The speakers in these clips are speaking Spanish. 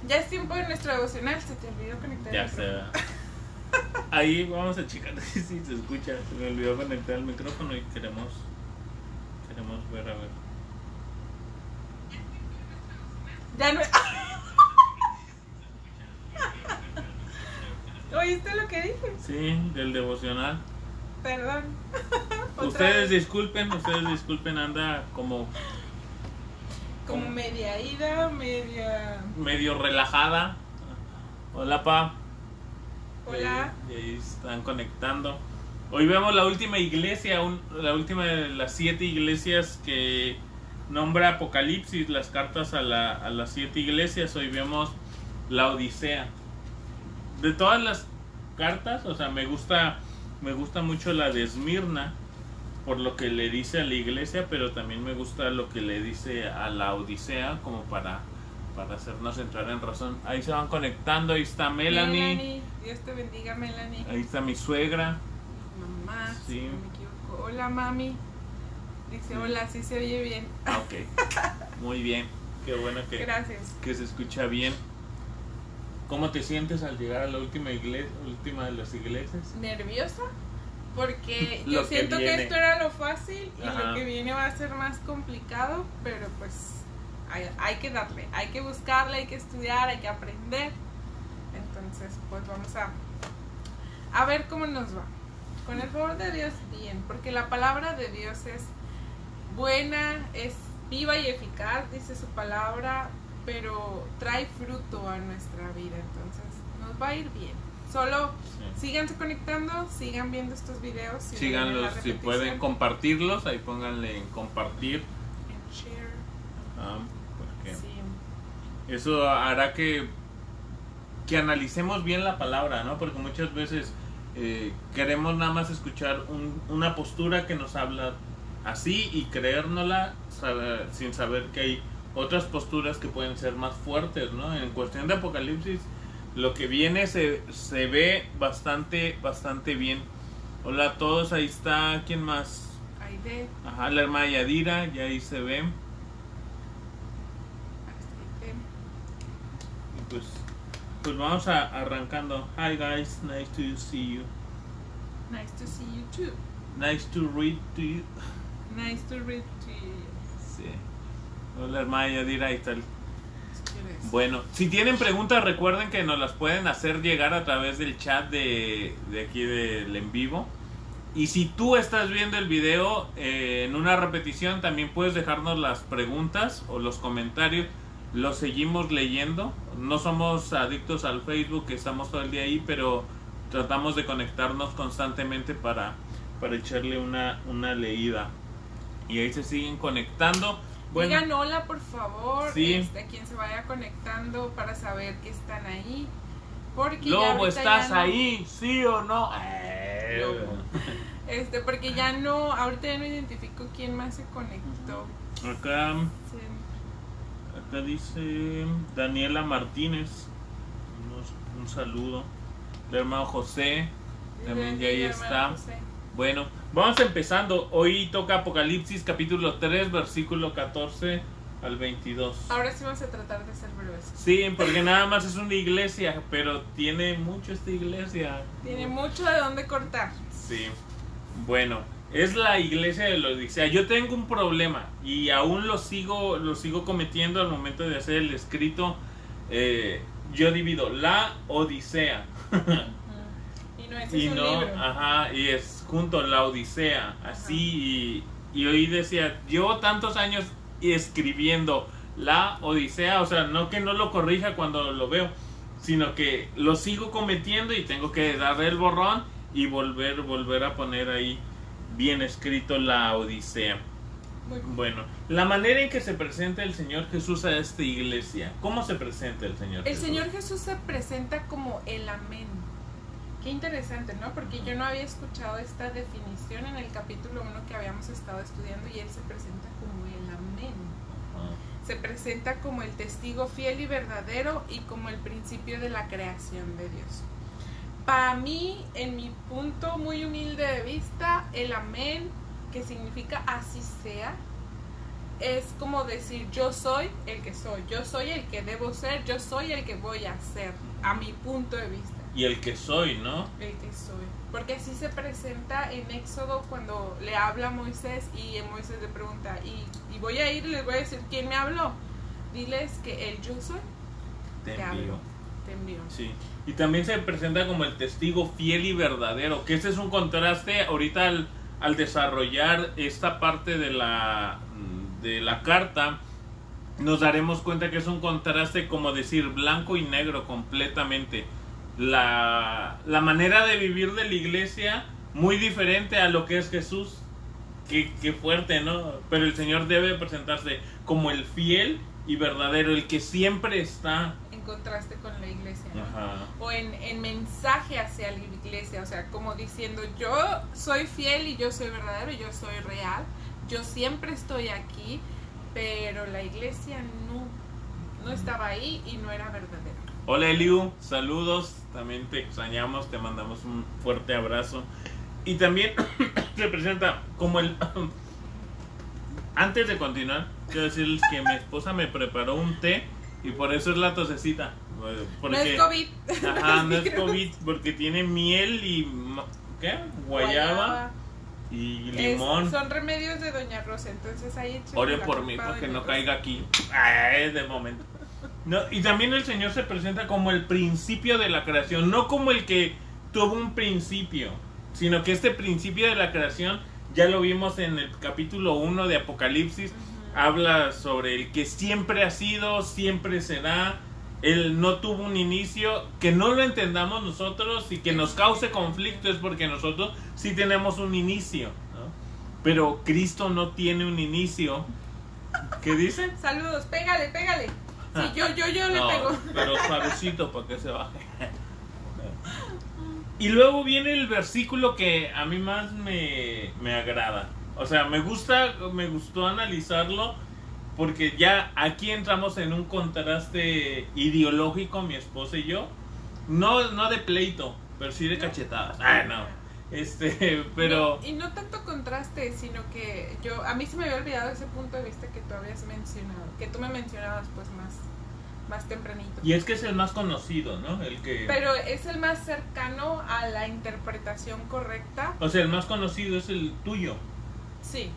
Ya es tiempo de nuestro devocional. Se te olvidó conectar Ya el sé. micrófono. Ahí vamos a checar si se escucha. Se me olvidó conectar el micrófono y queremos ver, a ver. Ya no. ¿Oíste lo que dije? Sí, del devocional. Perdón. Otra Ustedes vez. disculpen, anda como media ida, medio relajada. Hola, pa. Hola. Y ahí están conectando. Hoy vemos la última iglesia, la última de las 7 iglesias que nombra Apocalipsis, las cartas a las 7 iglesias. Hoy vemos la Odisea. De todas las cartas, o sea, me gusta mucho la de Esmirna por lo que le dice a la iglesia, pero también me gusta lo que le dice a la Odisea, como para hacernos entrar en razón. Ahí se van conectando, ahí está Melanie. Dios te bendiga, Melanie. Ahí está mi suegra. Mamá, Sí. si no me equivoco. Hola, mami. Dice, Sí. hola, sí se oye bien. Ah, ok. Muy bien. Qué bueno Gracias. que se escucha bien. ¿Cómo te sientes al llegar a la última de las iglesias? ¿Nerviosa? Porque Lo yo que siento que viene. esto era lo fácil y Ajá. lo que viene va a ser más complicado, pero pues hay que darle, hay que buscarle, hay que estudiar, hay que aprender. Entonces, pues vamos a ver cómo nos va. Con el favor de Dios, bien, porque la palabra de Dios es buena, es viva y eficaz, dice su palabra, pero trae fruto a nuestra vida, entonces nos va a ir bien. Solo síganse conectando, sigan viendo estos videos. Síganlos, si pueden compartirlos, ahí pónganle en compartir. En share. Porque Sí. eso hará que analicemos bien la palabra, ¿no? Porque muchas veces queremos nada más escuchar una postura que nos habla así y creérnosla sin saber que hay otras posturas que pueden ser más fuertes, ¿no? En cuestión de Apocalipsis, lo que viene se ve bastante bien. Hola a todos, ahí está, ¿quién más? Aide. Ajá, la hermana Yadira, ya ahí se ve. Y pues vamos arrancando. Hi guys, nice to see you. Nice to see you too. Nice to read to you. Nice to read to you. Sí. Hola hermana Yadira, ahí está el... Si quieres. Bueno, si tienen preguntas recuerden que nos las pueden hacer llegar a través del chat de aquí del en vivo. Y si tú estás viendo el video en una repetición, también puedes dejarnos las preguntas o los comentarios. Los seguimos leyendo. No somos adictos al Facebook, que estamos todo el día ahí, pero tratamos de conectarnos constantemente para echarle una leída. Y ahí se siguen conectando. Bueno, Digan hola, por favor. Sí. A quien se vaya conectando para saber que están ahí. Porque ya Lobo, ahorita ¿estás ya no- ahí? ¿Sí o no? Lobo. Porque ya no, ahorita ya no identifico quién más se conectó. Acá Sí. dice Daniela Martínez. Un saludo. El hermano José también ya ahí Hermano está. José. Bueno, vamos empezando. Hoy toca Apocalipsis capítulo 3, versículo 14 al 22. Ahora sí vamos a tratar de ser breves. Sí, porque nada más es una iglesia, pero tiene mucho esta iglesia. Tiene mucho de dónde cortar. Sí. Bueno, es la iglesia de la Odisea. Yo tengo un problema y aún lo sigo cometiendo al momento de hacer el escrito. Yo divido la Odisea. Y no, ese Y es un no, libro. ajá, y es junto a la Odisea, así, y hoy decía, llevo tantos años escribiendo la Odisea, o sea, no que no lo corrija cuando lo veo, sino que lo sigo cometiendo y tengo que darle el borrón y volver a poner ahí bien escrito la Odisea. Muy bien. Bueno, la manera en que se presenta el Señor Jesús a esta iglesia, ¿cómo se presenta el Señor El Jesús? Señor Jesús se presenta como el amén. Qué interesante, ¿no? Porque yo no había escuchado esta definición en el capítulo 1 que habíamos estado estudiando y Él se presenta como el amén. Se presenta como el testigo fiel y verdadero y como el principio de la creación de Dios. Para mí, en mi punto muy humilde de vista, el amén, que significa así sea, es como decir, yo soy el que soy, yo soy el que debo ser, yo soy el que voy a ser, a mi punto de vista. Y el que soy, ¿no? El que soy. Porque así se presenta en Éxodo cuando le habla a Moisés y Moisés le pregunta, y voy a ir y les voy a decir, ¿quién me habló? Diles que el yo soy Te habló, envío. te envió. Sí. Y también se presenta como el testigo fiel y verdadero, que ese es un contraste ahorita al desarrollar esta parte de la carta. Nos daremos cuenta que es un contraste, como decir, blanco y negro completamente. La manera de vivir de la iglesia muy diferente a lo que es Jesús. Qué fuerte, ¿no? Pero el Señor debe presentarse como el fiel y verdadero, el que siempre está En contraste con la iglesia, ¿no? Ajá. O en mensaje hacia la iglesia, o sea, como diciendo, yo soy fiel y yo soy verdadero, yo soy real, yo siempre estoy aquí, pero la iglesia no estaba ahí y no era verdadera. Hola Eliu, saludos, también te extrañamos, te mandamos un fuerte abrazo. Y también se presenta como el... Antes de continuar, quiero decirles que mi esposa me preparó un té y por eso es la tosecita. Porque, no es COVID. Ajá, no es COVID, porque tiene miel y... ¿Qué? Guayaba y limón. Son remedios de Doña Rosa, entonces ahí échenle Ore la por culpa mí a porque Doña no Rosa. caiga aquí. Ay, de momento. No, y también el Señor se presenta como el principio de la creación, no como el que tuvo un principio, sino que este principio de la creación ya lo vimos en el capítulo 1 de Apocalipsis. Habla sobre el que siempre ha sido, siempre será. Él no tuvo un inicio. Que no lo entendamos nosotros y que nos cause conflicto es porque nosotros sí tenemos un inicio, ¿no? Pero Cristo no tiene un inicio. ¿Qué dice? Saludos, pégale. Sí, yo le No, pego. pero suavecito para que se baje. Y luego viene el versículo que a mí más me agrada. O sea, me gustó analizarlo porque ya aquí entramos en un contraste ideológico, mi esposa y yo. No de pleito, pero sí de cachetadas. Pero... Y no tanto contraste, sino que a mí se me había olvidado ese punto de vista que tú habías mencionado, que tú me mencionabas pues más tempranito. Y es que es el más conocido, ¿no? Pero es el más cercano a la interpretación correcta. O sea, el más conocido es el tuyo. Sí.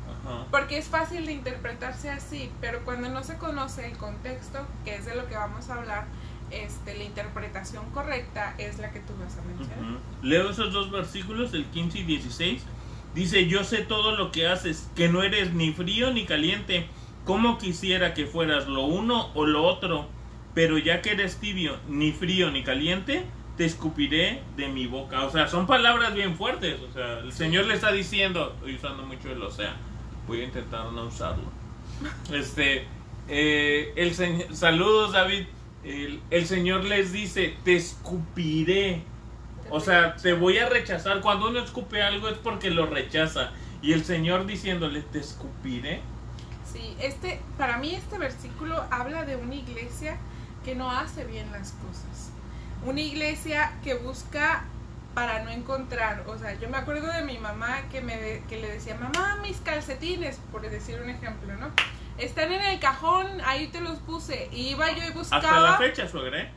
Ajá. Porque es fácil de interpretarse así, pero cuando no se conoce el contexto, que es de lo que vamos a hablar, la interpretación correcta es la que tú vas a mencionar. Leo esos dos versículos, el 15 y 16. Dice, yo sé todo lo que haces, que no eres ni frío ni caliente. Como quisiera que fueras lo uno o lo otro, pero ya que eres tibio, ni frío ni caliente, te escupiré de mi boca. O sea, son palabras bien fuertes. O sea, el Señor le está diciendo, estoy usando mucho el o sea, voy a intentar no usarlo. Saludos David. El Señor les dice, te escupiré. O sea, te voy a rechazar. Cuando uno escupe algo es porque lo rechaza. Y el Señor diciéndole, te escupiré. Sí, para mí este versículo habla de una iglesia que no hace bien las cosas. Una iglesia que busca para no encontrar. O sea, yo me acuerdo de mi mamá que le decía, mamá, mis calcetines, por decir un ejemplo, ¿no? Están en el cajón, ahí te los puse. Y iba yo y buscaba. Hasta la fecha, suegra, ¿eh?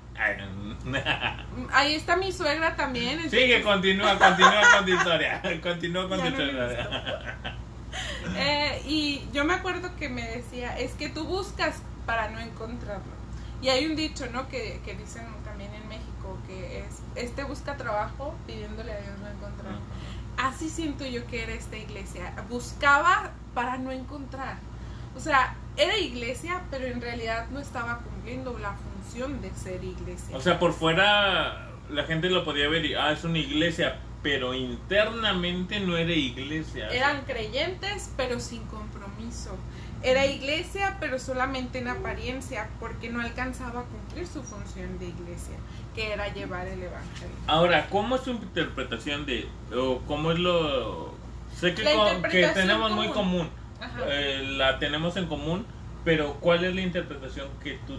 Ahí está mi suegra también. Entonces... Sigue, continúa con tu historia. Continúa con tu historia. Y yo me acuerdo que me decía, es que tú buscas para no encontrarlo. Y hay un dicho, ¿no? Que dicen también en México, que es, busca trabajo pidiéndole a Dios no encontrar. Así siento yo que era esta iglesia. Buscaba para no encontrar. O sea, era iglesia, pero en realidad no estaba cumpliendo la función de ser iglesia. O sea, por fuera la gente lo podía ver y, es una iglesia, pero internamente no era iglesia. Eran creyentes, pero sin compromiso. Era iglesia, pero solamente en apariencia, porque no alcanzaba a cumplir su función de iglesia, que era llevar el evangelio. Ahora, ¿cómo es su interpretación o cómo es lo... Sé que tenemos muy común, la tenemos en común, Pero ¿cuál es la interpretación que tú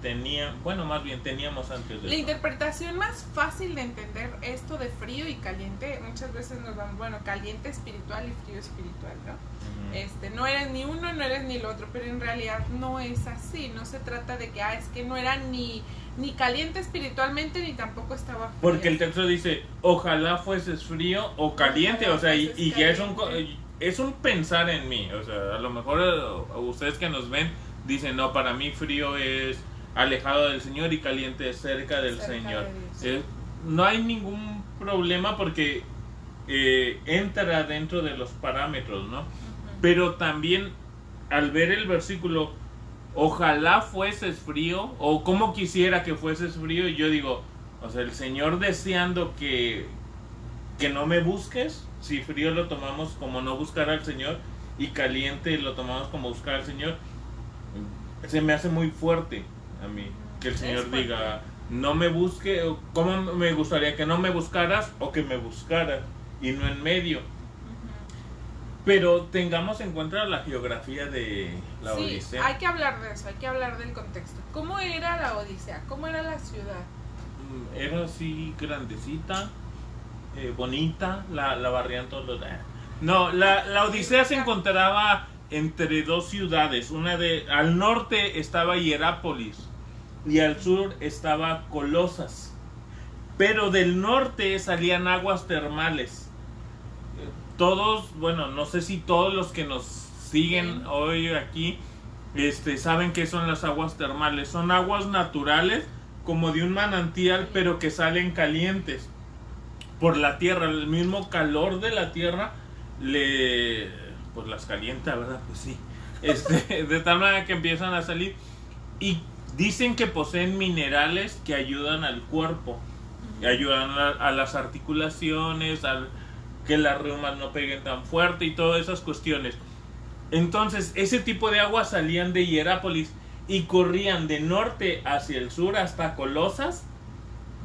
tenías? Bueno, más bien teníamos antes de La eso. interpretación más fácil de entender esto de frío y caliente, muchas veces nos van, bueno, caliente espiritual y frío espiritual, ¿no? No eres ni uno, no eres ni el otro, pero en realidad no es así. No se trata de que, es que no era ni caliente espiritualmente ni tampoco estaba frío. Porque el texto dice, ojalá fueses frío o caliente, Ojalá o sea, y fueses ya caliente. es un pensar en mí, o sea, a lo mejor ustedes que nos ven dicen, no, para mí frío es alejado del Señor y caliente es cerca del Cerca Señor. de Dios. No hay ningún problema porque entra dentro de los parámetros, ¿no? Pero también al ver el versículo, ojalá fueses frío, o como quisiera que fueses frío, y yo digo, o sea, el Señor deseando que no me busques, si frío lo tomamos como no buscar al Señor, y caliente lo tomamos como buscar al Señor, se me hace muy fuerte a mí, que el Señor diga, no me busque, o cómo me gustaría que no me buscaras, o que me buscaras, y no en medio. Pero tengamos en cuenta la geografía de la Odisea. Sí, hay que hablar de eso, hay que hablar del contexto. ¿Cómo era la Odisea? ¿Cómo era la ciudad? Era así grandecita, bonita, la barrían todos los... No, la Odisea se encontraba entre dos ciudades. Al norte estaba Hierápolis y al sur estaba Colosas. Pero del norte salían aguas termales. Todos, bueno, no sé si todos los que nos siguen hoy aquí saben qué son las aguas termales. Son aguas naturales como de un manantial, pero que salen calientes por la tierra. El mismo calor de la tierra pues las calienta, ¿verdad? Pues sí. De tal manera que empiezan a salir y dicen que poseen minerales que ayudan al cuerpo, que ayudan a las articulaciones, que las reumas no peguen tan fuerte y todas esas cuestiones. Entonces ese tipo de aguas salían de Hierápolis y corrían de norte hacia el sur hasta Colosas,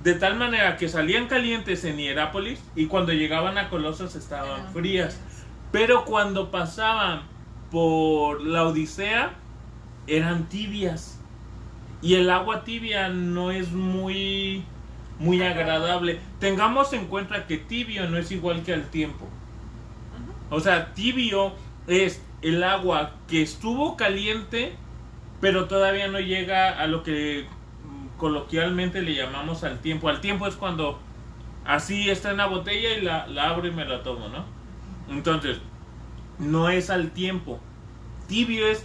de tal manera que salían calientes en Hierápolis y cuando llegaban a Colosas estaban frías. Pero cuando pasaban por la Odisea eran tibias, y el agua tibia no es muy agradable. Tengamos en cuenta que tibio no es igual que al tiempo. O sea, tibio es el agua que estuvo caliente, pero todavía no llega a lo que coloquialmente le llamamos al tiempo. Al tiempo es cuando así está en la botella y la abro y me la tomo, ¿no? Entonces, no es al tiempo. Tibio es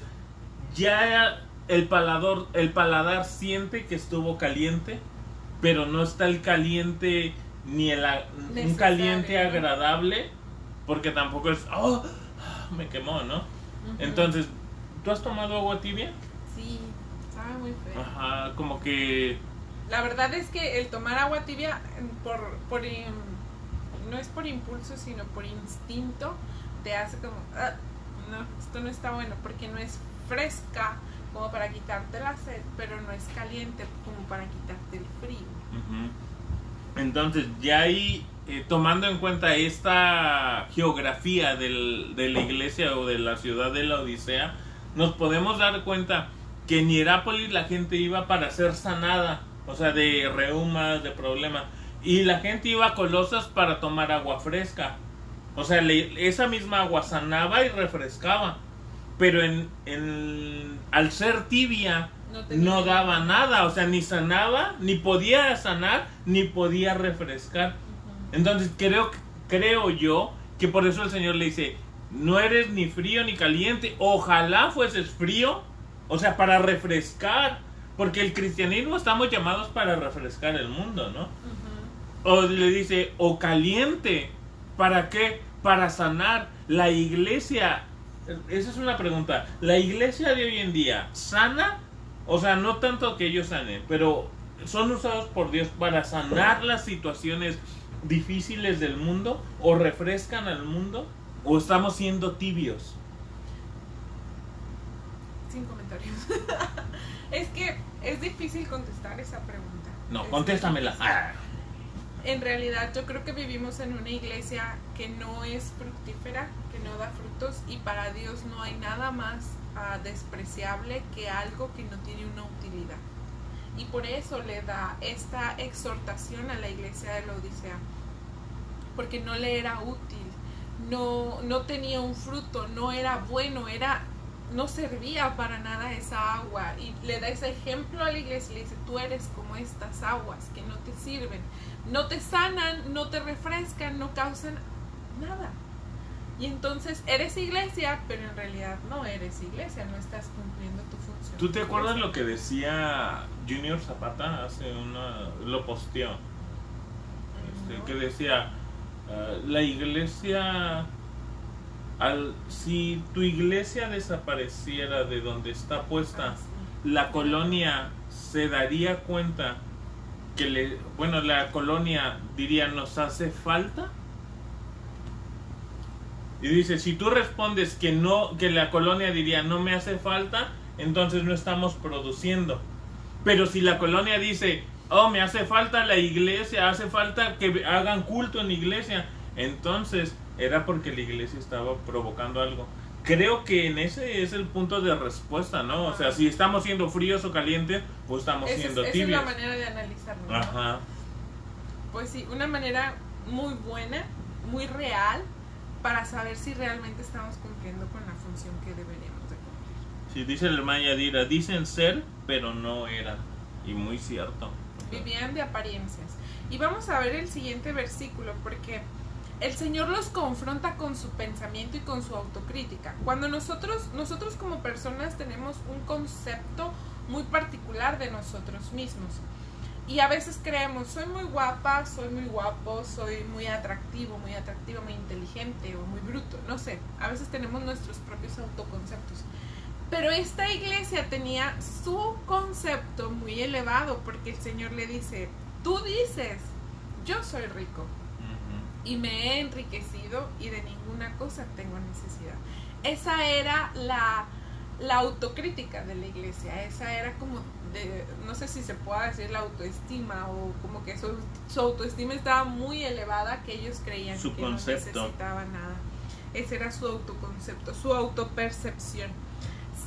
ya el paladar siente que estuvo caliente, pero no está el caliente ni un caliente agradable, porque tampoco es me quemó, ¿no? Entonces, ¿tú has tomado agua tibia? Sí, sabe muy feo. Ajá, como que la verdad es que el tomar agua tibia no es por impulso, sino por instinto, te hace como no, esto no está bueno, porque no es fresca como para quitarte la sed, pero no es caliente como para quitarte el frío. Entonces, ya ahí, tomando en cuenta esta geografía de la iglesia o de la ciudad de la Odisea, nos podemos dar cuenta que en Hierápolis la gente iba para ser sanada, o sea, de reumas, de problemas, y la gente iba a Colosas para tomar agua fresca. O sea, esa misma agua sanaba y refrescaba, pero al ser tibia no daba nada, o sea, ni sanaba, ni podía sanar, ni podía refrescar. Entonces creo yo que por eso el Señor le dice, no eres ni frío ni caliente, ojalá fueses frío, o sea, para refrescar, porque el cristianismo estamos llamados para refrescar el mundo, ¿no? O le dice, o caliente, ¿para qué? Para sanar. La iglesia, esa es una pregunta, ¿la iglesia de hoy en día sana? O sea, no tanto que ellos sanen, pero ¿son usados por Dios para sanar las situaciones difíciles del mundo? ¿O refrescan al mundo? ¿O estamos siendo tibios? Sin comentarios. Es que es difícil contestar esa pregunta. No, contéstamela. En realidad yo creo que vivimos en una iglesia que no es fructífera, que no da frutos, y para Dios no hay nada más despreciable que algo que no tiene una utilidad. Y por eso le da esta exhortación a la iglesia de la Odisea, porque no le era útil, no tenía un fruto, no era bueno, no servía para nada esa agua. Y le da ese ejemplo a la iglesia y le dice: tú eres como estas aguas que no te sirven, no te sanan, no te refrescan, no causan nada. Y entonces eres iglesia, pero en realidad no eres iglesia, no estás cumpliendo tu función. ¿Tú te acuerdas lo que decía Junior Zapata lo posteó? No. Que decía, la iglesia, si tu iglesia desapareciera de donde está puesta, sí. la colonia se daría cuenta que la colonia diría: ¿nos hace falta? Y dice, si tú respondes que no, que la colonia diría: no me hace falta, entonces no estamos produciendo. Pero si la colonia dice: oh, me hace falta la iglesia, hace falta que hagan culto en la iglesia, entonces era porque la iglesia estaba provocando algo. Creo que en ese es el punto de respuesta, ¿no? O sea, si estamos siendo fríos o calientes, o estamos siendo tibios. Esa es la manera de analizarlo, ¿no? Ajá. Pues sí, una manera muy buena, muy real, para saber si realmente estamos cumpliendo con la función que deberíamos de cumplir. Sí, dice el hermano Yadira, dicen ser, pero no eran. Y muy cierto. Vivían de apariencias. Y vamos a ver el siguiente versículo, porque el Señor los confronta con su pensamiento y con su autocrítica. Cuando nosotros como personas tenemos un concepto muy particular de nosotros mismos. Y a veces creemos: soy muy guapa, soy muy guapo, soy muy atractivo, muy atractiva, muy inteligente o muy bruto, no sé. A veces tenemos nuestros propios autoconceptos. Pero esta iglesia tenía su concepto muy elevado, porque el Señor le dice: tú dices, yo soy rico y me he enriquecido y de ninguna cosa tengo necesidad. Esa era la autocrítica de la iglesia. Esa era como, no sé si se puede decir la autoestima, o como que su autoestima estaba muy elevada, que ellos creían que no necesitaban nada. Ese era su autoconcepto, su autopercepción.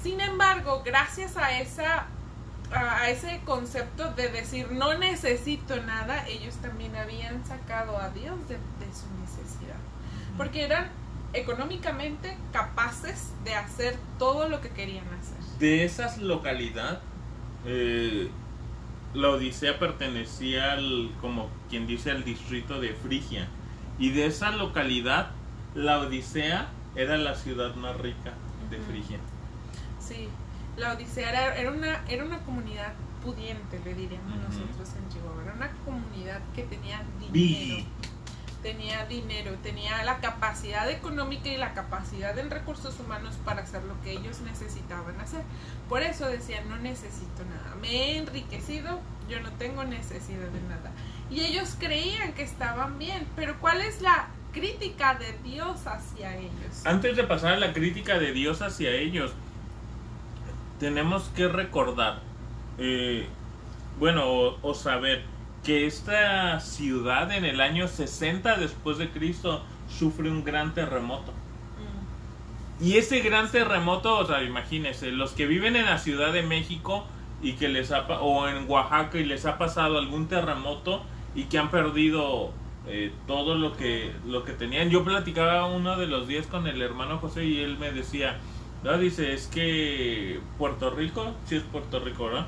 Sin embargo, gracias a ese concepto de decir no necesito nada, ellos también habían sacado a Dios de su necesidad, porque eran económicamente capaces de hacer todo lo que querían hacer. De esas localidades, la Odisea pertenecía como quien dice, al distrito de Frigia, y de esa localidad la Odisea era la ciudad más rica de Frigia. Sí, la Odisea era una comunidad pudiente, le diríamos nosotros en Chihuahua. Era una comunidad que tenía dinero, tenía la capacidad económica y la capacidad en recursos humanos para hacer lo que ellos necesitaban hacer. Por eso decían: no necesito nada, me he enriquecido, yo no tengo necesidad de nada. Y ellos creían que estaban bien, pero ¿cuál es la crítica de Dios hacia ellos? Antes de pasar a la crítica de Dios hacia ellos, tenemos que recordar, o saber que esta ciudad en el año 60 después de Cristo sufre un gran terremoto. Y ese gran terremoto, o sea, imagínense, los que viven en la Ciudad de México y que o en Oaxaca y les ha pasado algún terremoto y que han perdido todo lo que tenían. Yo platicaba uno de los días con el hermano José y él me decía, ¿no? Dice, es que Puerto Rico, sí es Puerto Rico, ¿no?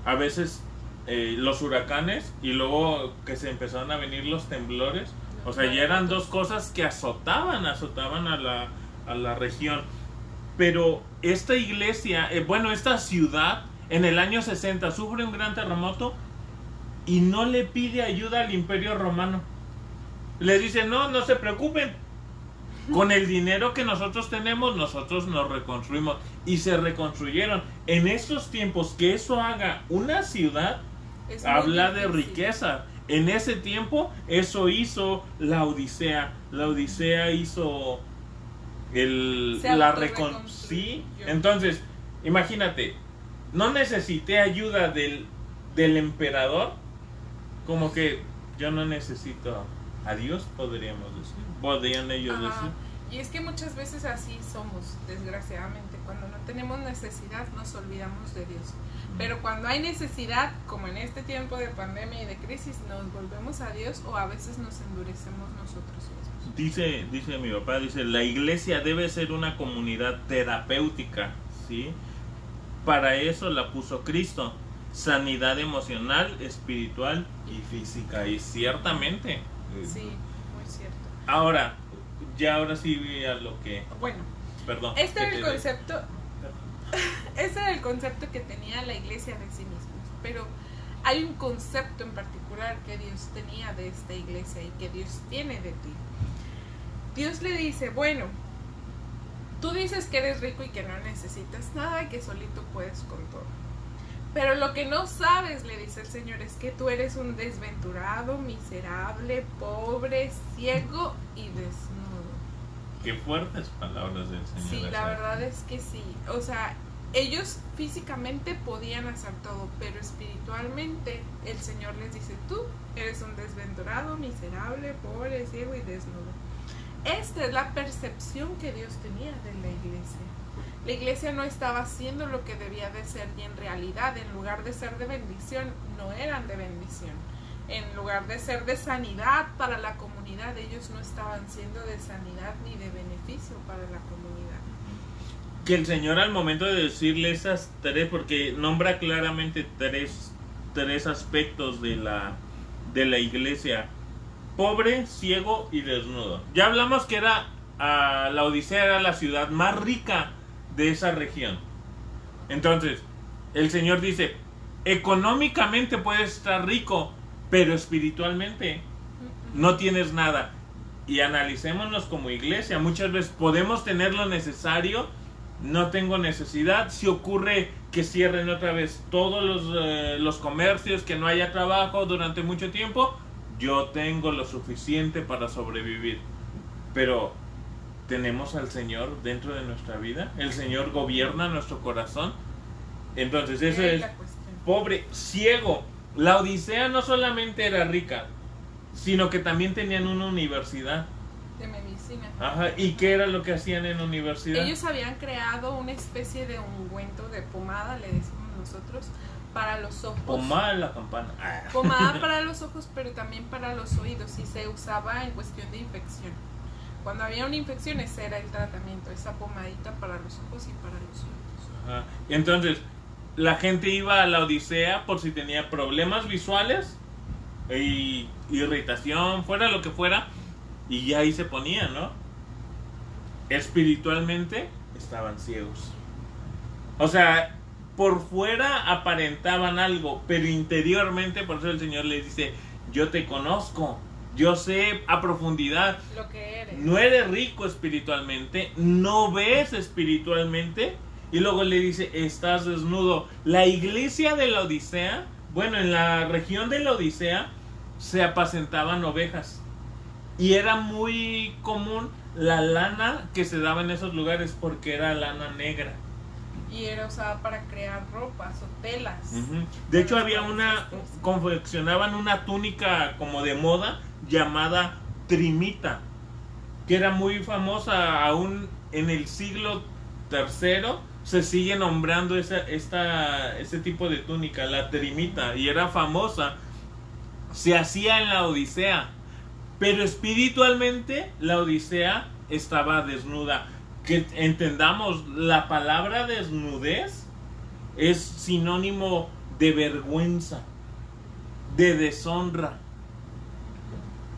A veces los huracanes y luego que se empezaron a venir los temblores, o sea, ya eran dos cosas que azotaban a la región. Pero esta iglesia, esta ciudad en el año 60 sufre un gran terremoto y no le pide ayuda al Imperio Romano. Le dice, no se preocupen, con el dinero que nosotros tenemos, nosotros nos reconstruimos. Y se reconstruyeron. En estos tiempos, que eso haga una ciudad, habla de riqueza. En ese tiempo, eso hizo la Odisea. La Odisea hizo la reconstrucción. ¿Sí? Entonces, imagínate, no necesité ayuda del emperador. Como que yo no necesito a Dios, podrían ellos decir. Y es que muchas veces así somos, desgraciadamente. Cuando no tenemos necesidad nos olvidamos de Dios. Pero cuando hay necesidad, como en este tiempo de pandemia y de crisis, nos volvemos a Dios o a veces nos endurecemos nosotros mismos. Dice mi papá, la iglesia debe ser una comunidad terapéutica, ¿sí? Para eso la puso Cristo. Sanidad emocional, espiritual y física. Y ciertamente. Sí, muy cierto. Ahora sí a lo que... Bueno, perdón. Este era el concepto que tenía la iglesia de sí mismos. Pero hay un concepto en particular que Dios tenía de esta iglesia y que Dios tiene de ti. Dios le dice, bueno, tú dices que eres rico y que no necesitas nada y que solito puedes con todo. Pero lo que no sabes, le dice el Señor, es que tú eres un desventurado, miserable, pobre, ciego y desnudo. Qué fuertes palabras del Señor. Sí, la verdad es que sí. O sea, ellos físicamente podían hacer todo, pero espiritualmente el Señor les dice, tú eres un desventurado, miserable, pobre, ciego y desnudo. Esta es la percepción que Dios tenía de la iglesia. La iglesia no estaba haciendo lo que debía de ser y en realidad, en lugar de ser de bendición, no eran de bendición. En lugar de ser de sanidad para la comunidad, ellos no estaban siendo de sanidad ni de beneficio para la comunidad. Que el Señor al momento de decirle esas tres, porque nombra claramente tres aspectos de la iglesia: pobre, ciego y desnudo. Ya hablamos que la Odisea era la ciudad más rica de esa región. Entonces, el Señor dice, económicamente puedes estar rico, pero espiritualmente no tienes nada. Y analicémonos como iglesia. Muchas veces podemos tener lo necesario, no tengo necesidad. Si ocurre que cierren otra vez todos los comercios, que no haya trabajo durante mucho tiempo, yo tengo lo suficiente para sobrevivir. Pero tenemos al Señor dentro de nuestra vida. El Señor gobierna nuestro corazón. Entonces eso es pobre, ciego. La Odisea no solamente era rica, sino que también tenían una universidad de medicina. Ajá. ¿Y qué era lo que hacían en la universidad? Ellos habían creado una especie de ungüento de pomada, le decimos nosotros, para los ojos. Pomada en la campana. Pomada para los ojos, pero también para los oídos, y se usaba en cuestión de infección. Cuando había una infección, ese era el tratamiento, esa pomadita para los ojos y para los oídos. Ajá. Entonces, la gente iba a la Odisea por si tenía problemas visuales, y irritación, fuera lo que fuera, y ya ahí se ponían, ¿no? Espiritualmente estaban ciegos. O sea, por fuera aparentaban algo, pero interiormente, por eso el Señor les dice, yo te conozco. Yo sé a profundidad lo que eres. No eres rico espiritualmente, no ves espiritualmente, y luego le dice, estás desnudo. La iglesia de la Odisea, bueno, en la región de la Odisea se apacentaban ovejas, y era muy común la lana que se daba en esos lugares porque era lana negra. Y era usada para crear ropas o telas. Uh-huh. De hecho había confeccionaban una túnica como de moda llamada trimita, que era muy famosa aún en el siglo III. Se sigue nombrando ese tipo de túnica, la trimita, y era famosa. Se hacía en la Odisea, pero espiritualmente la Odisea estaba desnuda. Que entendamos, la palabra desnudez es sinónimo de vergüenza, de deshonra.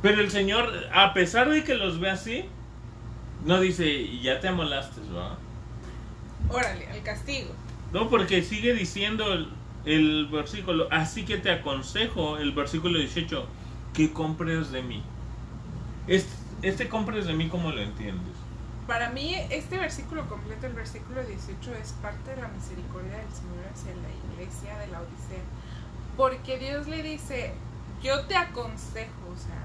Pero el Señor, a pesar de que los ve así, no dice, ya te amolaste, ¿verdad? Órale, al castigo. No, porque sigue diciendo el versículo, así que te aconsejo, el versículo 18, que compres de mí. Este compres de mí, ¿cómo lo entiendes? Para mí, este versículo completo, el versículo 18, es parte de la misericordia del Señor hacia la iglesia de la Odisea. Porque Dios le dice, yo te aconsejo, o sea,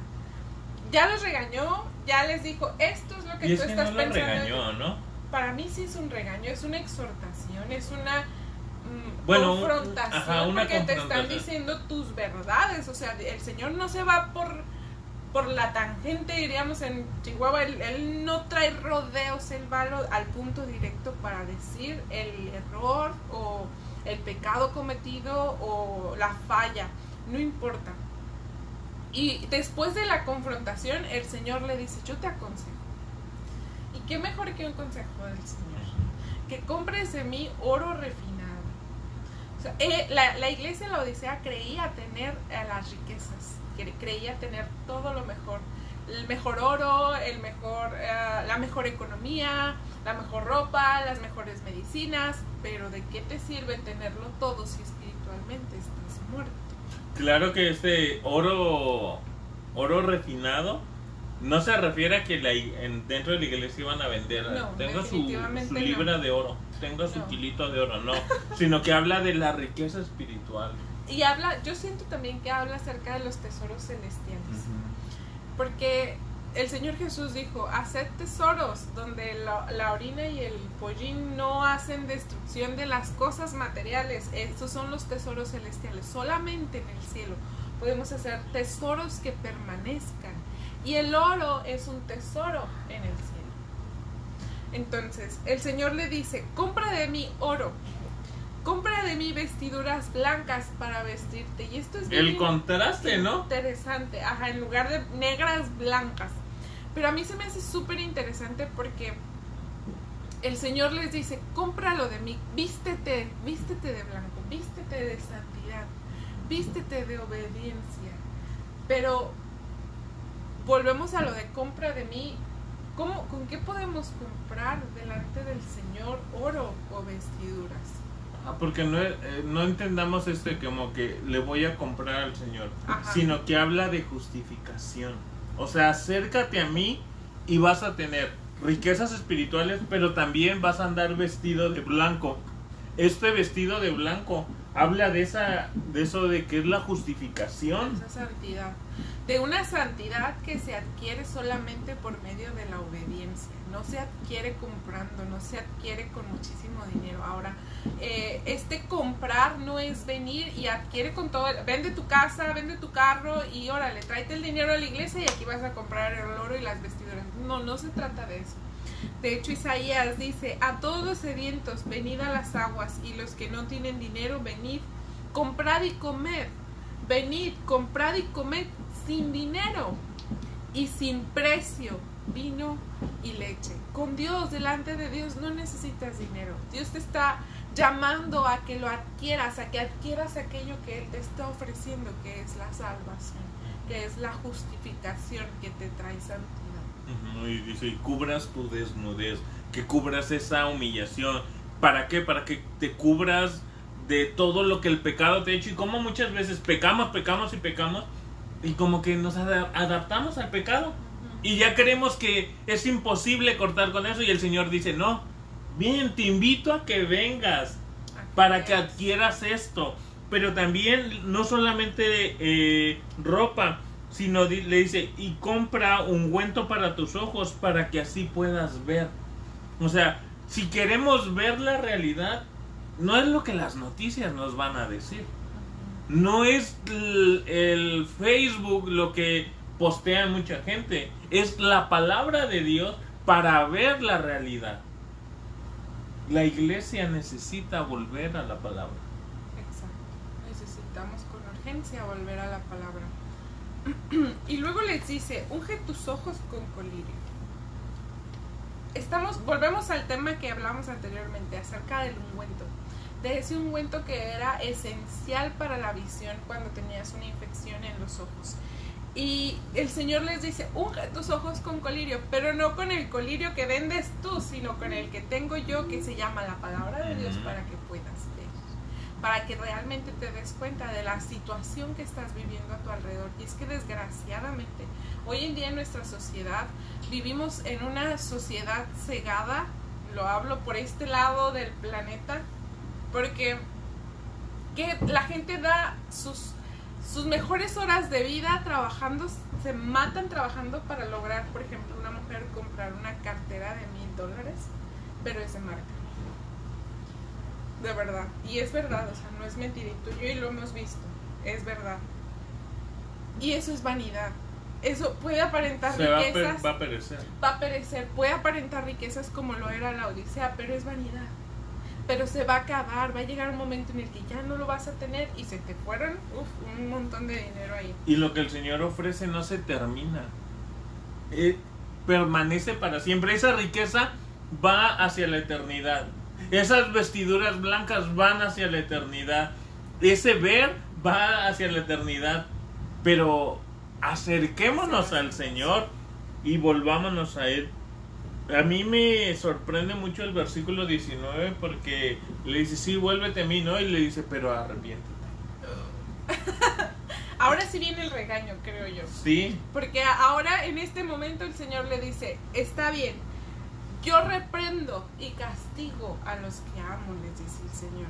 ya los regañó, ya les dijo, esto es lo que y tú es que estás no pensando. Regañó, ¿no? Para mí sí es un regaño, es una exhortación, es una confrontación, una porque te confrontación. están diciendo tus verdades. O sea, el Señor no se va por por la tangente, diríamos en Chihuahua, él no trae rodeos, él va al punto directo para decir el error o el pecado cometido o la falla, no importa. Y después de la confrontación, el Señor le dice, yo te aconsejo. ¿Y qué mejor que un consejo del Señor? Que compres de mí oro refinado. O sea, la iglesia de la Odisea creía tener las riquezas, creía tener todo lo mejor. El mejor oro, la mejor economía, la mejor ropa, las mejores medicinas. Pero ¿de qué te sirve tenerlo todo si espiritualmente estás muerto? Claro que este oro refinado no se refiere a que dentro de la iglesia iban a vender, no, tenga su libra no. de oro, tenga su No. kilito de oro, no, sino que habla de la riqueza espiritual. Y yo siento también que habla acerca de los tesoros celestiales. Porque el Señor Jesús dijo, haced tesoros donde la orina y el pollín no hacen destrucción de las cosas materiales. Estos son los tesoros celestiales. Solamente en el cielo podemos hacer tesoros que permanezcan. Y el oro es un tesoro en el cielo. Entonces, el Señor le dice, compra de mí oro. Compra de mí vestiduras blancas para vestirte. Y esto es el contraste, ¿no? Interesante. Ajá, en lugar de negras, blancas. Pero a mí se me hace súper interesante porque el Señor les dice, cómpralo de mí, vístete de blanco, vístete de santidad, vístete de obediencia. Pero volvemos a lo de compra de mí. ¿Con qué podemos comprar delante del Señor oro o vestiduras? Porque no entendamos como que le voy a comprar al Señor, Ajá. sino que habla de justificación. O sea, acércate a mí y vas a tener riquezas espirituales, pero también vas a andar vestido de blanco. Este vestido de blanco habla de eso de que es la justificación. Esa santidad. De una santidad que se adquiere solamente por medio de la obediencia. No se adquiere comprando, no se adquiere con muchísimo dinero. Ahora, comprar no es venir y adquiere con todo. Vende tu casa, vende tu carro y órale, tráete el dinero a la iglesia y aquí vas a comprar el oro y las vestiduras. No se trata de eso. De hecho, Isaías dice, a todos los sedientos, venid a las aguas, y los que no tienen dinero, venid, comprad y comed. Venid, comprad y comed sin dinero y sin precio, vino y leche. Con Dios, delante de Dios, no necesitas dinero. Dios te está llamando a que lo adquieras, a que adquieras aquello que Él te está ofreciendo, que es la salvación, que es la justificación que te trae santidad. Y dice, y cubras tu desnudez, que cubras esa humillación. ¿Para qué? Para que te cubras de todo lo que el pecado te ha hecho. Y como muchas veces pecamos y como que nos adaptamos al pecado y ya creemos que es imposible cortar con eso, y el Señor dice, no, bien, te invito a que vengas para que adquieras esto. Pero también no solamente ropa, sino le dice, y compra ungüento para tus ojos para que así puedas ver. O sea, si queremos ver la realidad, no es lo que las noticias nos van a decir. No es el Facebook lo que postea mucha gente. Es la palabra de Dios para ver la realidad. La iglesia necesita volver a la palabra. Exacto. Necesitamos con urgencia volver a la palabra. Y luego les dice, unge tus ojos con colirio. Volvemos al tema que hablamos anteriormente acerca del ungüento. De ese ungüento que era esencial para la visión cuando tenías una infección en los ojos. Y el Señor les dice, unge tus ojos con colirio, pero no con el colirio que vendes tú, sino con el que tengo yo, que se llama la palabra de Dios, para que puedas ver, para que realmente te des cuenta de la situación que estás viviendo a tu alrededor. Y es que desgraciadamente, hoy en día en nuestra sociedad, vivimos en una sociedad cegada, lo hablo por este lado del planeta, porque la gente da sus mejores horas de vida trabajando, se matan trabajando para lograr, por ejemplo, una mujer comprar una cartera de $1,000, pero es de marca. De verdad. Y es verdad, o sea, no es mentirito. Yo y lo hemos visto. Es verdad. Y eso es vanidad. eso puede aparentar riquezas. Va a perecer. Va a perecer, puede aparentar riquezas como lo era la Odisea, pero es vanidad. Pero se va a acabar, va a llegar un momento en el que ya no lo vas a tener y se te fueron un montón de dinero ahí. Y lo que el Señor ofrece no se termina, permanece para siempre. Esa riqueza va hacia la eternidad. Esas vestiduras blancas van hacia la eternidad. Ese ver va hacia la eternidad. Pero acerquémonos al Señor y volvámonos a Él. A mí me sorprende mucho el versículo 19 porque le dice, sí, vuélvete a mí, ¿no? Y le dice, pero arrepiéntete. Ahora sí viene el regaño, creo yo. Sí. Porque ahora en este momento el Señor le dice, está bien, yo reprendo y castigo a los que amo, les dice el Señor.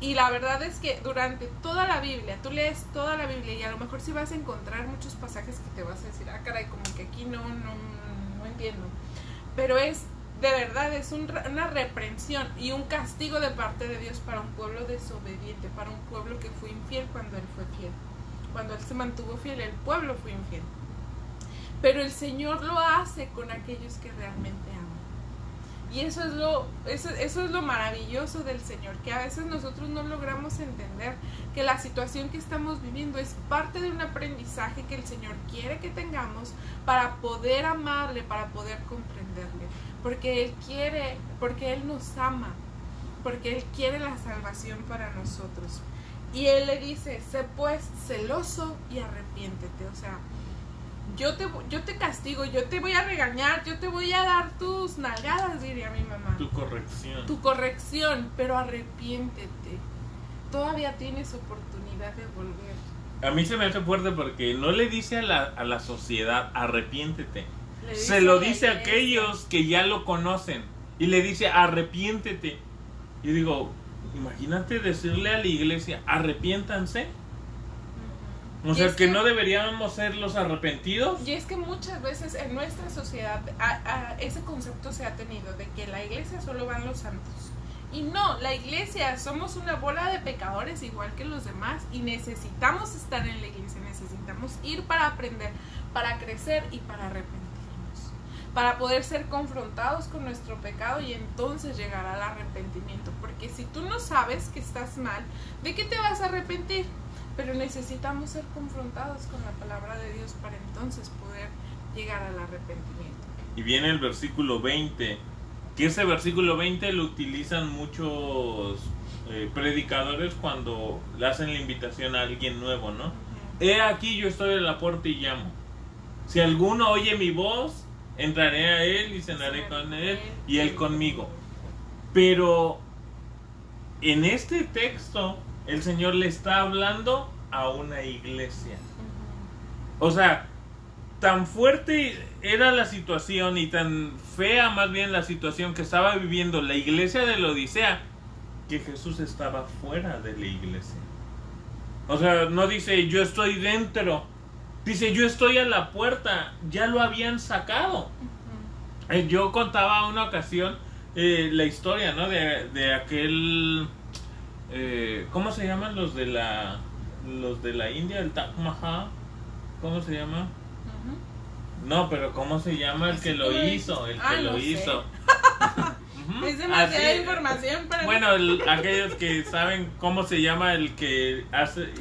Y la verdad es que durante toda la Biblia, tú lees toda la Biblia y a lo mejor sí vas a encontrar muchos pasajes que te vas a decir, caray, como que aquí no entiendo. Pero es, de verdad, es una reprensión y un castigo de parte de Dios para un pueblo desobediente, para un pueblo que fue infiel cuando Él fue fiel. Cuando Él se mantuvo fiel, el pueblo fue infiel. Pero el Señor lo hace con aquellos que realmente aman. Y eso es lo maravilloso del Señor, que a veces nosotros no logramos entender que la situación que estamos viviendo es parte de un aprendizaje que el Señor quiere que tengamos para poder amarle, para poder comprenderle. Porque Él quiere, porque Él nos ama, porque Él quiere la salvación para nosotros. Y Él le dice, sé pues celoso y arrepiéntete. O sea, yo te castigo, yo te voy a regañar, yo te voy a dar tus nalgadas, diría mi mamá. Tu corrección, pero arrepiéntete. Todavía tienes oportunidad de volver. A mí se me hace fuerte porque no le dice a la sociedad, arrepiéntete. Se lo dice a aquellos que ya lo conocen. Y le dice, arrepiéntete. Y digo, imagínate decirle a la iglesia, arrepiéntanse. O sea, que no deberíamos ser los arrepentidos. Y es que muchas veces en nuestra sociedad ese concepto se ha tenido de que la iglesia solo van los santos. Y no, la iglesia somos una bola de pecadores igual que los demás y necesitamos estar en la iglesia, necesitamos ir para aprender, para crecer y para arrepentirnos, para poder ser confrontados con nuestro pecado y entonces llegar al arrepentimiento. Porque si tú no sabes que estás mal, ¿de qué te vas a arrepentir? Pero necesitamos ser confrontados con la palabra de Dios para entonces poder llegar al arrepentimiento. Y viene el versículo 20, que ese versículo 20 lo utilizan muchos predicadores cuando le hacen la invitación a alguien nuevo, ¿no? He aquí yo estoy en la puerta y llamo. Si alguno oye mi voz, entraré a él y cenaré con él y él conmigo. Pero en este texto el Señor le está hablando a una iglesia. O sea, tan fuerte era la situación y tan fea más bien la situación que estaba viviendo la iglesia de la Odisea, que Jesús estaba fuera de la iglesia. O sea, no dice yo estoy dentro, dice yo estoy a la puerta. Ya lo habían sacado. Yo contaba una ocasión la historia, ¿no? De aquel... ¿cómo se llaman los de la India? El Taj Mahal. ¿Cómo se llama? No, pero ¿cómo se llama el que lo hizo? El que lo hizo. Es demasiada información para bueno, aquellos que saben cómo se llama el que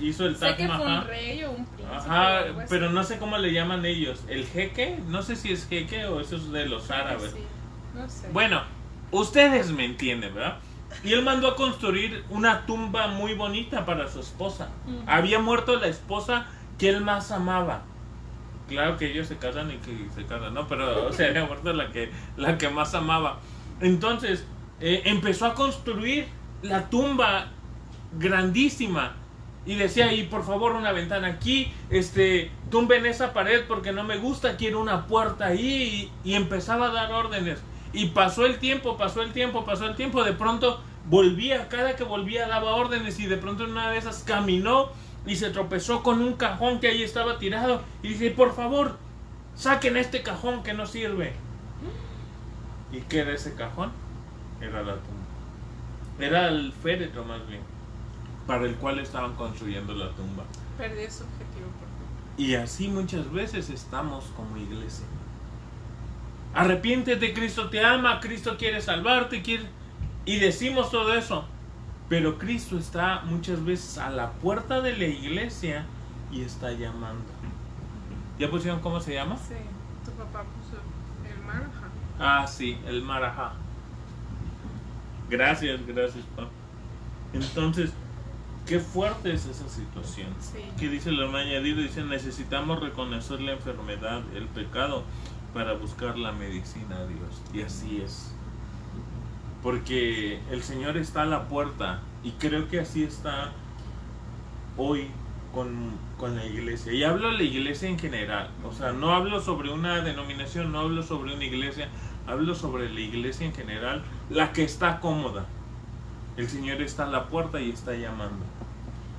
hizo el Taj Mahal. Sé que fue un rey o un príncipe. Ajá, pero no sé cómo le llaman ellos. ¿El jeque? No sé si es jeque o eso es de los árabes. Sí, no sé. Bueno, ustedes me entienden, ¿verdad? Y él mandó a construir una tumba muy bonita para su esposa. Había muerto la esposa que él más amaba. Claro que ellos se casan y que se casan, ¿no? Pero o sea, había muerto la que más amaba. Entonces, empezó a construir la tumba grandísima. Y decía, y por favor una ventana aquí, tumben esa pared porque no me gusta, quiero una puerta ahí. Y empezaba a dar órdenes. Y pasó el tiempo, de pronto volvía, cada que volvía daba órdenes y de pronto en una de esas caminó y se tropezó con un cajón que ahí estaba tirado y dice, por favor, saquen este cajón que no sirve. ¿Y qué era ese cajón? Era la tumba. Era el féretro más bien, para el cual estaban construyendo la tumba. Perdió su objetivo por Y así muchas veces estamos como iglesia. Arrepiéntete, Cristo te ama, Cristo quiere salvarte, y decimos todo eso. Pero Cristo está muchas veces a la puerta de la iglesia y está llamando. ¿Ya pusieron cómo se llama? Sí, tu papá puso el Marajá. Ah, sí, el Marajá. Gracias, papá. Entonces, qué fuerte es esa situación. Sí. Que dice el hermano añadido, dice, necesitamos reconocer la enfermedad, el pecado, para buscar la medicina a Dios. Y así es. Porque el Señor está a la puerta, y creo que así está hoy con la iglesia. Y hablo de la iglesia en general. O sea, no hablo sobre una denominación, no hablo sobre una iglesia, hablo sobre la iglesia en general, la que está cómoda. El Señor está a la puerta y está llamando.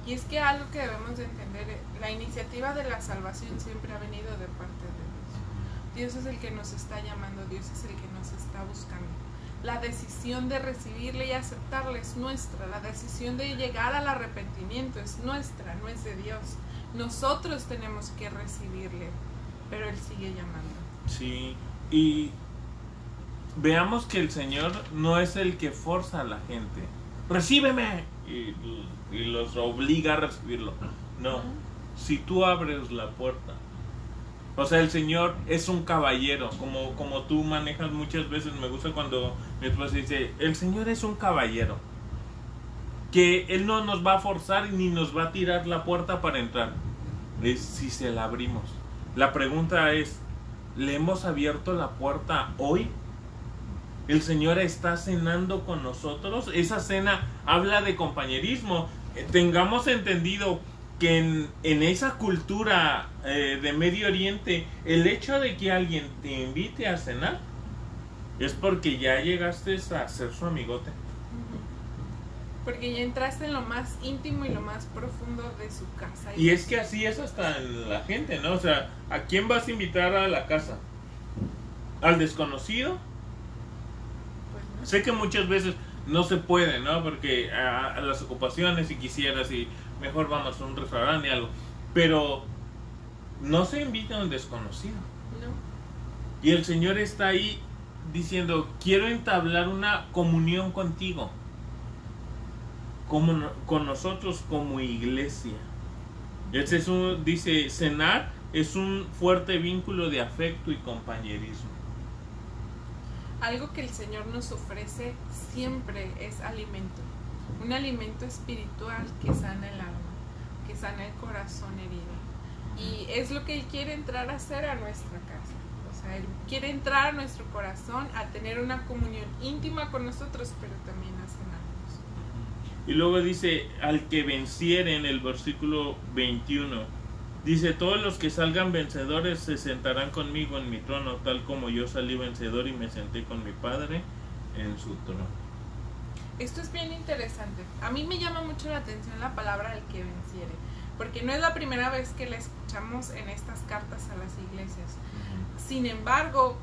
Y es que algo que debemos de entender, la iniciativa de la salvación siempre ha venido de parte de Dios. Dios es el que nos está llamando, Dios es el que nos está buscando. La decisión de recibirle y aceptarle es nuestra. La decisión de llegar al arrepentimiento es nuestra, no es de Dios. Nosotros tenemos que recibirle, pero Él sigue llamando. Sí, y veamos que el Señor no es el que forza a la gente. ¡Recíbeme! Y los obliga a recibirlo. No, si tú abres la puerta. O sea, el Señor es un caballero, como tú manejas muchas veces. Me gusta cuando mi esposa dice, el Señor es un caballero, que Él no nos va a forzar ni nos va a tirar la puerta para entrar. Es si se la abrimos. La pregunta es, ¿le hemos abierto la puerta hoy? El Señor está cenando con nosotros. Esa cena habla de compañerismo. Tengamos entendido que en esa cultura de Medio Oriente, el hecho de que alguien te invite a cenar es porque ya llegaste a ser su amigote. Porque ya entraste en lo más íntimo y lo más profundo de su casa. Y es que así es hasta en la gente, ¿no? O sea, ¿a quién vas a invitar a la casa? ¿Al desconocido? Pues no. Sé que muchas veces no se puede, ¿no? Porque a las ocupaciones, si quisieras, y mejor vamos a un restaurante y algo. Pero no se invita a un desconocido. No. Y el Señor está ahí diciendo, quiero entablar una comunión contigo. Con nosotros como iglesia. Dice, cenar es un fuerte vínculo de afecto y compañerismo. Algo que el Señor nos ofrece siempre es alimento. Un alimento espiritual que sana el alma, que sana el corazón herido. Y es lo que Él quiere entrar a hacer a nuestra casa. O sea, Él quiere entrar a nuestro corazón, a tener una comunión íntima con nosotros, pero también a sanarnos. Y luego dice, al que venciere, en el versículo 21, dice, todos los que salgan vencedores se sentarán conmigo en mi trono, tal como yo salí vencedor y me senté con mi Padre en su trono. Esto es bien interesante. A mí me llama mucho la atención la palabra al que venciere, porque no es la primera vez que la escuchamos en estas cartas a las iglesias. Sin embargo,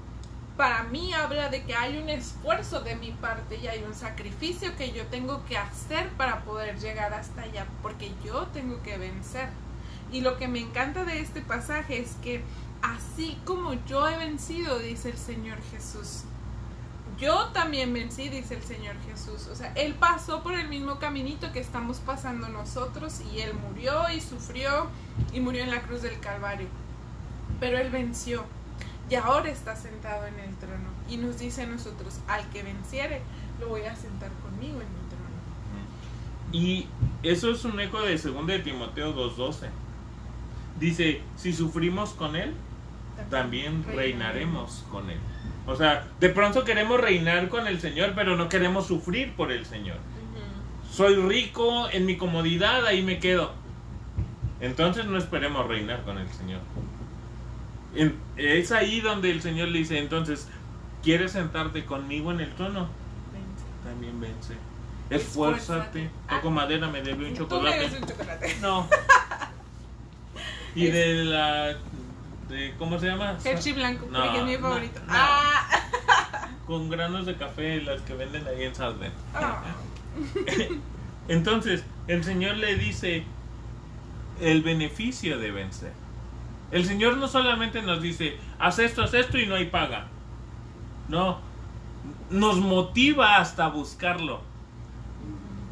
para mí habla de que hay un esfuerzo de mi parte y hay un sacrificio que yo tengo que hacer para poder llegar hasta allá, porque yo tengo que vencer. Y lo que me encanta de este pasaje es que así como yo he vencido, dice el Señor Jesús, yo también vencí, dice el Señor Jesús. O sea, Él pasó por el mismo caminito que estamos pasando nosotros, y Él murió y sufrió y murió en la cruz del Calvario, pero Él venció. Y ahora está sentado en el trono. Y nos dice a nosotros, al que venciere, lo voy a sentar conmigo en mi trono. Y eso es un eco de 2 de Timoteo 2:12. Dice, si sufrimos con Él, también reinaremos con Él. O sea, de pronto queremos reinar con el Señor, pero no queremos sufrir por el Señor. Soy rico en mi comodidad, ahí me quedo. Entonces no esperemos reinar con el Señor. Es ahí donde el Señor le dice, entonces, ¿quieres sentarte conmigo en el trono? Vence. También vence. Esfuérzate. Toco madera, me debe un chocolate. Tú me debes un chocolate. No. Y ¿cómo se llama? Hershey blanco, No, porque es mi favorito. no. Con granos de café, las que venden ahí en Salve. Entonces, el Señor le dice el beneficio de vencer. El Señor no solamente nos dice, haz esto y no hay paga. No, nos motiva hasta buscarlo.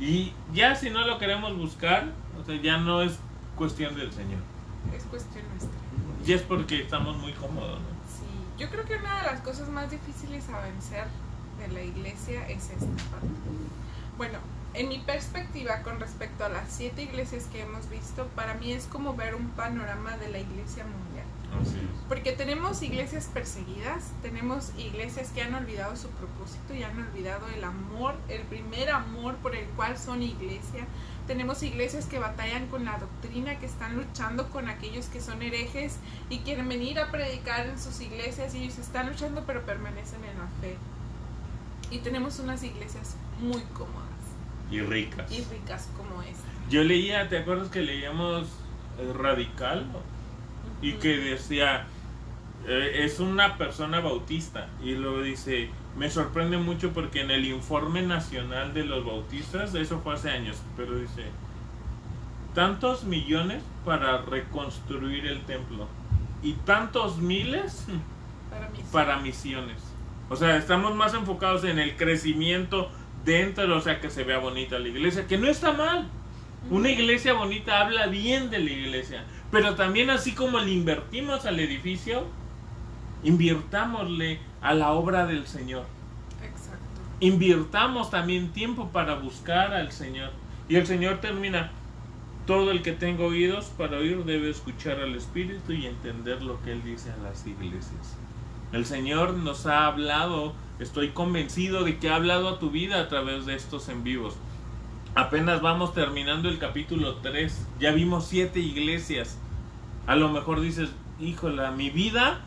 Y ya si no lo queremos buscar, o sea, ya no es cuestión del Señor. Es cuestión nuestra. Y es porque estamos muy cómodos, ¿no? Sí, yo creo que una de las cosas más difíciles a vencer de la iglesia es esta parte. Bueno, en mi perspectiva con respecto a las 7 iglesias que hemos visto, para mí es como ver un panorama de la iglesia mundial. Así es. Porque tenemos iglesias perseguidas, tenemos iglesias que han olvidado su propósito y han olvidado el amor, el primer amor por el cual son iglesia. Tenemos iglesias que batallan con la doctrina, que están luchando con aquellos que son herejes y quieren venir a predicar en sus iglesias y ellos están luchando pero permanecen en la fe. Y tenemos unas iglesias muy cómodas Y ricas como esta. Yo leía, ¿te acuerdas que leíamos Radical? Y que decía, es una persona bautista. Y luego dice, me sorprende mucho porque en el informe nacional de los bautistas, eso fue hace años, pero dice, tantos millones para reconstruir el templo y tantos miles para misiones. O sea, estamos más enfocados en el crecimiento dentro, o sea, que se vea bonita la iglesia, que no está mal. Una iglesia bonita habla bien de la iglesia, pero también así como le invertimos al edificio, invirtámosle a la obra del Señor. Exacto. Invirtamos también tiempo para buscar al Señor. Y el Señor termina, todo el que tenga oídos para oír debe escuchar al Espíritu y entender lo que Él dice a las iglesias. El Señor nos ha hablado, estoy convencido de que ha hablado a tu vida a través de estos en vivos. Apenas vamos terminando el capítulo 3, ya vimos 7 iglesias. A lo mejor dices, híjola, mi vida,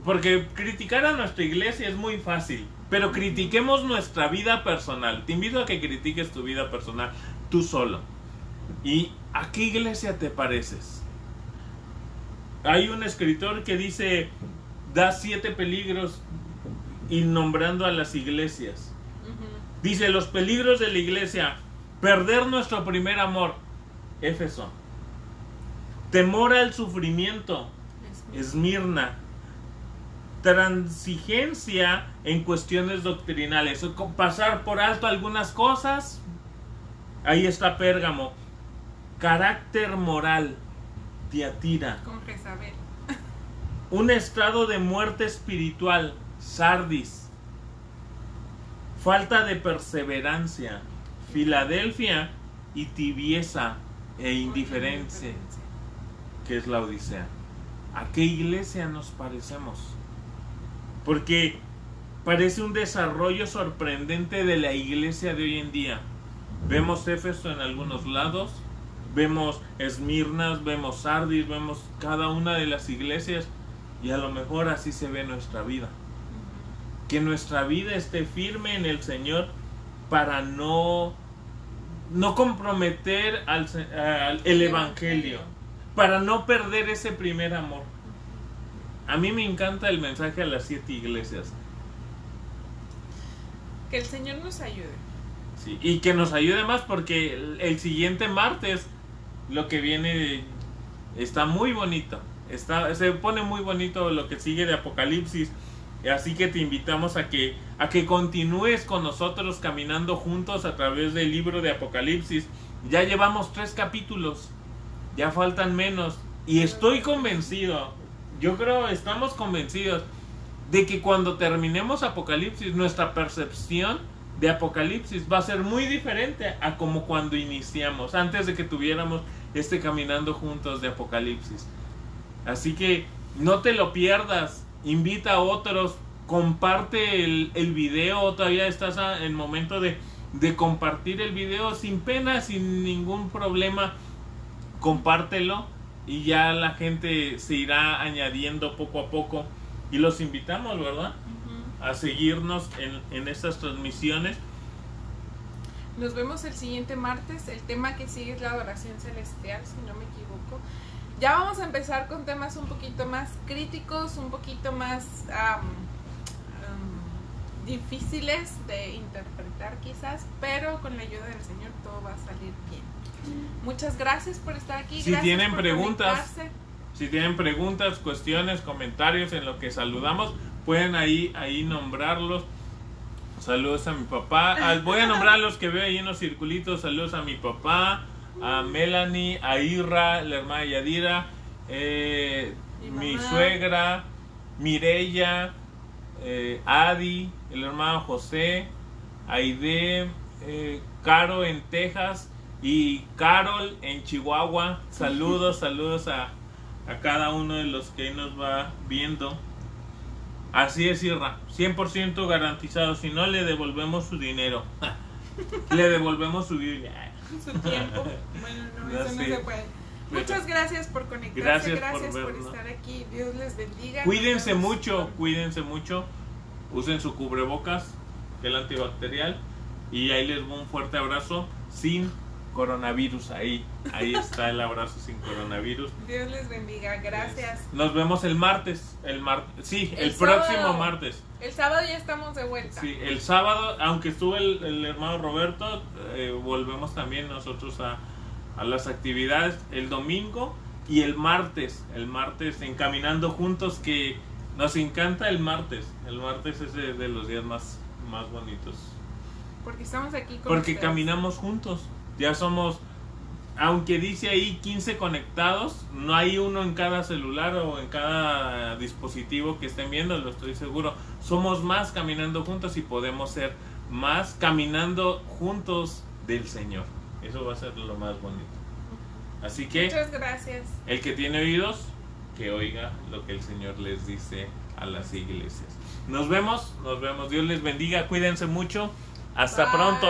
porque criticar a nuestra iglesia es muy fácil, pero critiquemos nuestra vida personal. Te invito a que critiques tu vida personal, tú solo. ¿Y a qué iglesia te pareces? Hay un escritor que dice, da 7 peligros y nombrando a las iglesias. Dice, los peligros de la iglesia: perder nuestro primer amor, Éfeso; temor al sufrimiento, Esmirna; transigencia en cuestiones doctrinales, pasar por alto algunas cosas, ahí está Pérgamo; carácter moral, Tiatira; Con Jezabel. un estado de muerte espiritual, Sardis; falta de perseverancia, Filadelfia; y tibieza e indiferencia, que es la Odisea. ¿A qué iglesia nos parecemos? Porque parece un desarrollo sorprendente de la iglesia de hoy en día. Vemos Éfeso en algunos lados, vemos Esmirna, vemos Sardis, vemos cada una de las iglesias, y a lo mejor así se ve nuestra vida. Que nuestra vida esté firme en el Señor para no comprometer el evangelio, para no perder ese primer amor. A mí me encanta el mensaje a las 7 iglesias. Que el Señor nos ayude. Sí, y que nos ayude más, porque el siguiente martes lo que viene está muy bonito. Se pone muy bonito lo que sigue de Apocalipsis. Así que te invitamos a que continúes con nosotros caminando juntos a través del libro de Apocalipsis. Ya llevamos 3 capítulos, ya faltan menos, y estoy convencido, yo creo, estamos convencidos de que cuando terminemos Apocalipsis, nuestra percepción de Apocalipsis va a ser muy diferente a como cuando iniciamos, antes de que tuviéramos caminando juntos de Apocalipsis. Así que no te lo pierdas. Invita a otros, comparte el video. Todavía estás en el momento de compartir el video sin pena, sin ningún problema. Compártelo y ya la gente se irá añadiendo poco a poco. Y los invitamos, ¿verdad? A seguirnos en estas transmisiones. Nos vemos el siguiente martes. El tema que sigue es la adoración celestial, si no me equivoco. Ya vamos a empezar con temas un poquito más críticos, un poquito más difíciles de interpretar quizás, pero con la ayuda del Señor todo va a salir bien. Muchas gracias por estar aquí. Si gracias tienen por preguntas, conectarse. Si tienen preguntas, cuestiones, comentarios en lo que saludamos, pueden ahí nombrarlos. Saludos a mi papá. Voy a nombrar a los que veo ahí en los circulitos. Saludos a mi papá, a Melanie, a Irra, la hermana de Yadira, mi suegra, Mireya, Adi, el hermano José, Aide, Caro en Texas y Carol en Chihuahua. Saludos a cada uno de los que nos va viendo. Así es, Irra, 100% garantizado. Si no, le devolvemos su dinero. Le devolvemos su Biblia. Su tiempo. Bueno, no, eso no se puede. Muchas gracias por conectarse, gracias por estar aquí. Dios les bendiga. Cuídense mucho. Usen su cubrebocas, el antibacterial. Y ahí les doy un fuerte abrazo sin coronavirus. Ahí está el abrazo sin coronavirus. Dios les bendiga, gracias. Nos vemos el martes. El próximo martes. El sábado ya estamos de vuelta. Sí, el sábado, aunque estuvo el hermano Roberto, volvemos también nosotros a las actividades el domingo y el martes en Caminando Juntos, que nos encanta el martes. El martes es de los días más bonitos. Porque estamos aquí con Porque ustedes. caminamos juntos. Ya somos, aunque dice ahí 15 conectados, no hay uno en cada celular o en cada dispositivo que estén viendo, lo estoy seguro. Somos más caminando juntos y podemos ser más caminando juntos del Señor. Eso va a ser lo más bonito. Así que, muchas gracias. El que tiene oídos, que oiga lo que el Señor les dice a las iglesias. Nos vemos. Dios les bendiga. Cuídense mucho. Hasta Bye. pronto.